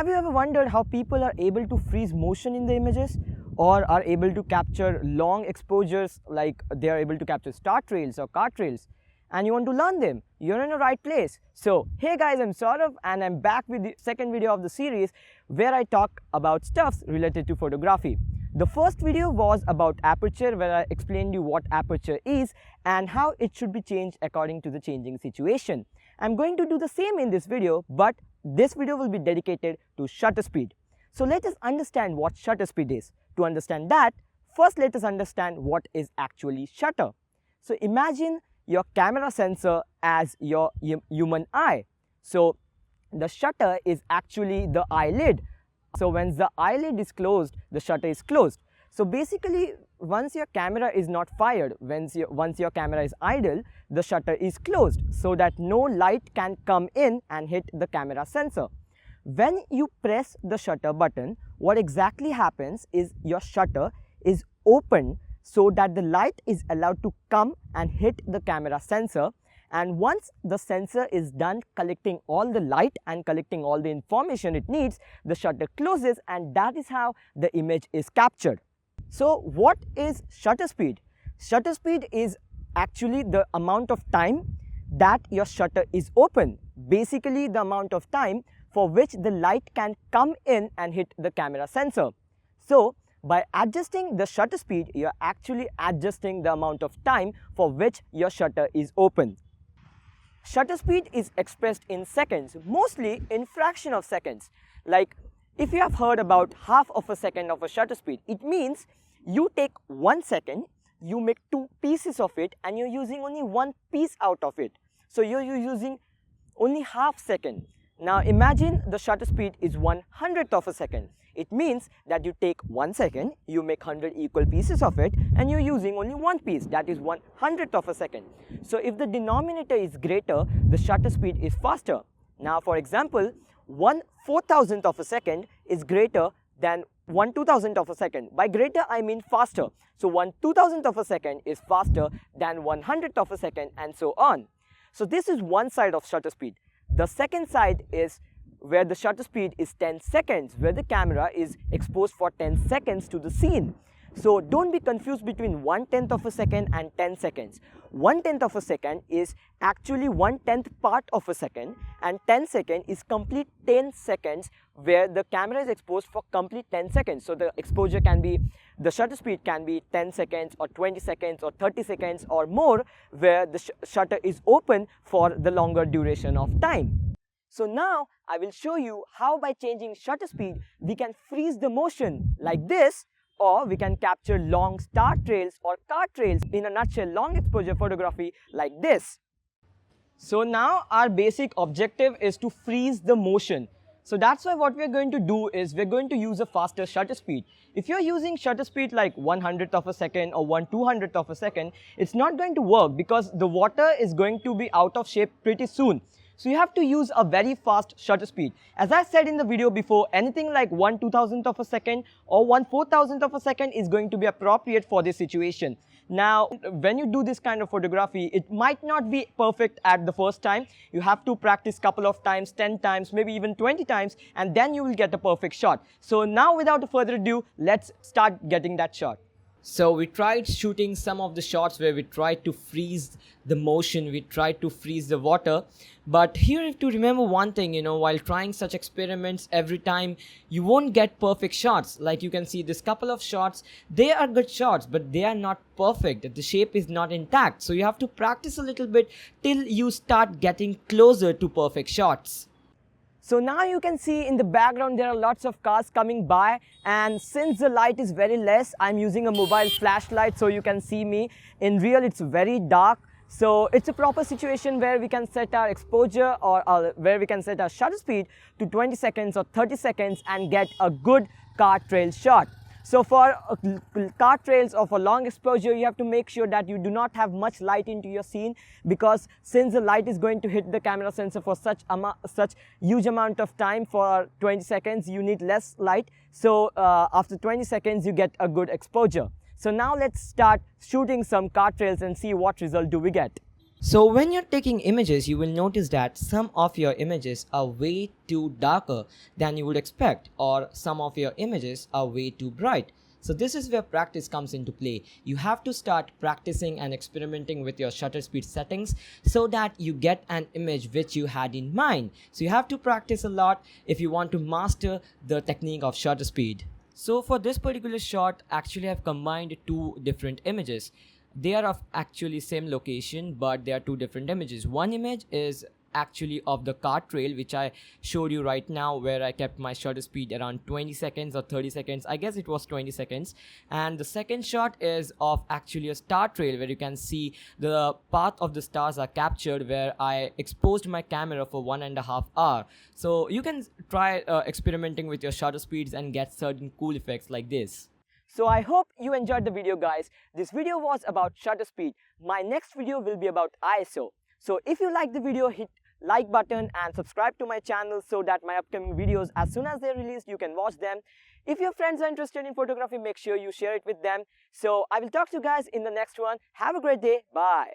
Have you ever wondered how people are able to freeze motion in the images or are able to capture long exposures, like they are able to capture star trails or car trails, and you want to learn them? You're in the right place. So hey guys, I'm Saurav and I'm back with the second video of the series where I talk about stuffs related to photography. The first video was about Aperture, where I explained you what Aperture is and how it should be changed according to the changing situation. I'm going to do the same in this video, but this video will be dedicated to shutter speed. So let us understand what shutter speed is. To understand that, first let us understand what is actually shutter. So imagine your camera sensor as your human eye. So the shutter is actually the eyelid. So when the eyelid is closed, the shutter is closed. So basically, once your camera is not fired, once your camera is idle, the shutter is closed so that no light can come in and hit the camera sensor. When you press the shutter button, what exactly happens is your shutter is open so that the light is allowed to come and hit the camera sensor. And once the sensor is done collecting all the light and collecting all the information it needs, the shutter closes, and that is how the image is captured. So what is shutter speed? Shutter speed is actually the amount of time that your shutter is open. Basically the amount of time for which the light can come in and hit the camera sensor. So by adjusting the shutter speed, you are actually adjusting the amount of time for which your shutter is open. Shutter speed is expressed in seconds, mostly in fraction of seconds. Like if you have heard about half of a second of a shutter speed, it means you take 1 second, you make 2 pieces of it, and you're using only 1 piece out of it. So you're using only half second. Now imagine the shutter speed is 1/100th of a second. It means that you take 1 second, you make 100 equal pieces of it, and you're using only 1 piece, that is 1/100th of a second. So if the denominator is greater, the shutter speed is faster. Now for example, 1/4000th of a second is greater than 1/2000th of a second. By greater I mean faster. So 1/2000th of a second is faster than 1/100th of a second, and so on. So this is one side of shutter speed. The second side is where the shutter speed is 10 seconds, where the camera is exposed for 10 seconds to the scene. So don't be confused between 1/10th of a second and 10 seconds. 1/10th of a second is actually 1/10th part of a second, and 10 seconds is complete 10 seconds where the camera is exposed for complete 10 seconds. So the exposure can be, the shutter speed can be 10 seconds or 20 seconds or 30 seconds or more, where the shutter is open for the longer duration of time. So now I will show you how by changing shutter speed we can freeze the motion like this, or we can capture long star trails or car trails, in a nutshell long exposure photography like this. So now our basic objective is to freeze the motion. So that's why what we're going to do is we're going to use a faster shutter speed. If you're using shutter speed like 1/100th of a second or 1/200th of a second, it's not going to work because the water is going to be out of shape pretty soon. So you have to use a very fast shutter speed. As I said in the video before, anything like 1/2000th of a second or 1/4000th of a second is going to be appropriate for this situation. Now, when you do this kind of photography, it might not be perfect at the first time. You have to practice couple of times, 10 times, maybe even 20 times, and then you will get a perfect shot. So now without further ado, let's start getting that shot. So we tried shooting some of the shots where we tried to freeze the motion, we tried to freeze the water. But here you have to remember one thing, while trying such experiments every time, you won't get perfect shots. Like you can see this couple of shots, they are good shots, but they are not perfect. The shape is not intact. So you have to practice a little bit till you start getting closer to perfect shots. So now you can see in the background there are lots of cars coming by, and since the light is very less, I'm using a mobile flashlight so you can see me. In real it's very dark. So it's a proper situation where we can set our exposure or where we can set our shutter speed to 20 seconds or 30 seconds and get a good car trail shot. So for car trails or for long exposure, you have to make sure that you do not have much light into your scene, because since the light is going to hit the camera sensor for such huge amount of time, for 20 seconds, you need less light. So after 20 seconds, you get a good exposure. So now let's start shooting some car trails and see what result do we get. So when you're taking images, you will notice that some of your images are way too darker than you would expect, or some of your images are way too bright. So this is where practice comes into play. You have to start practicing and experimenting with your shutter speed settings so that you get an image which you had in mind. So you have to practice a lot if you want to master the technique of shutter speed. So for this particular shot, actually I've combined two different images. They are of actually same location, but they are two different images. One image is actually of the car trail, which I showed you right now, where I kept my shutter speed around 20 seconds or 30 seconds. I guess it was 20 seconds. And the second shot is of actually a star trail, where you can see the path of the stars are captured, where I exposed my camera for 1.5 hours. So you can try experimenting with your shutter speeds and get certain cool effects like this. So I hope you enjoyed the video, guys. This video was about shutter speed. My next video will be about ISO. So if you like the video, hit like button and subscribe to my channel so that my upcoming videos, as soon as they're released, you can watch them. If your friends are interested in photography, make sure you share it with them. So I will talk to you guys in the next one. Have a great day. Bye.